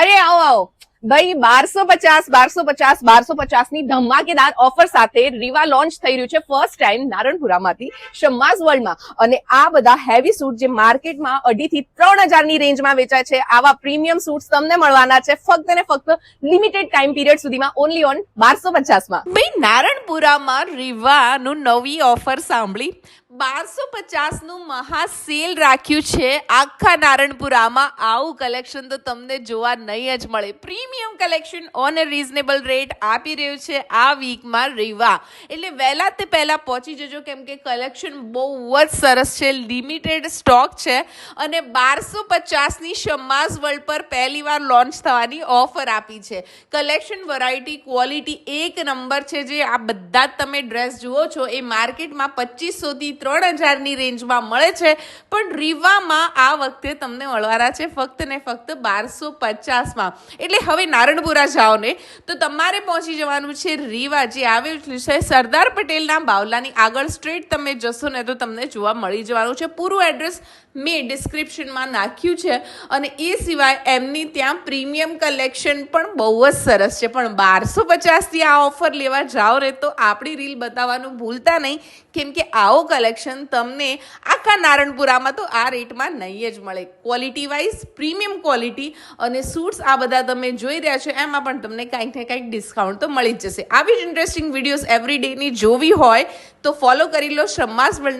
અરે આવો આવો ભાઈ 1250 ની ધમાકેદાર ઓફર સાથે રીવા લોન્ચ થઈ રહ્યું છે ફર્સ્ટ ટાઈમ નારણપુરામાંથી શમ્માઝ વર્લ્ડમાં. અને આ બધા હેવી સૂટ જે માર્કેટમાં 2.5 થી 3,000 ની રેન્જમાં વેચાય છે, આવા પ્રીમિયમ સૂટ્સ તમને મળવાના છે ફક્ત ને ફક્ત લિમિટેડ ટાઈમ પીરિયડ સુધીમાં, ઓનલી ઓન 1250 માં. ભાઈ નારણપુરામાં રીવાનું નવી ઓફર સાંભળી. 1250 નું મહા સેલ રાખ્યું છે આખા નારણપુરામાં. આવું કલેક્શન તો તમને જોવા નહીં જ મળે. Premium collection on a reasonable rate આપી રહ્યું છે આ વીકમાં રીવા. એટલે વહેલા તે પહેલા પહોંચી જજો, કેમ કે કલેક્શન બહુ જ સરસ છે, લિમિટેડ સ્ટોક છે અને 1250 ની શમ્માઝ વર્લ્ડ પર પહેલીવાર લોન્ચ થવાની ઓફર આપી છે. કલેક્શન, વેરાયટી, ક્વોલિટી એક નંબર છે. જે આ બધા જ તમે ડ્રેસ જુઓ છો એ માર્કેટમાં 2500 થી 3000 ની રેન્જમાં મળે છે, પણ રીવામાં આ વખતે તમને મળવાના છે ફક્ત ને ફક્ત 1250 માં. એટલે હવે નારણપુરા જાઓ ને તો તમારે પહોંચી જવાનું છે રીવા, જે આવેલું છે સરદાર પટેલના બાવલાની આગળ. સ્ટ્રેટ તમે જશો ને તો તમને જોવા મળી જવાનું છે. પૂરું એડ્રેસ મેં ડિસ્ક્રિપ્શનમાં નાખ્યું છે. અને એ સિવાય એમની ત્યાં પ્રીમિયમ કલેક્શન પણ બહુ જ સરસ છે. પણ 1250 થી આ ઓફર લેવા જાઓ ને તો આપણી રીલ બતાવવાનું ભૂલતા નહીં, કેમ કે આવો કલેક્શન તમને આખા નારણપુરામાં તો આ રેટમાં નહીં જ મળે. ક્વોલિટી વાઇઝ પ્રીમિયમ ક્વોલિટી અને સૂટ્સ આ બધા તમે જોઈ રહ્યા છો, એમાં પણ તમને કાંઈક ને કાંઈક ડિસ્કાઉન્ટ તો મળી જ જશે. આવી જ ઇન્ટરેસ્ટિંગ વિડીયોઝ એવરી ડેની જોવી હોય તો ફોલો કરી લો શમ્માઝ વર્લ્ડને.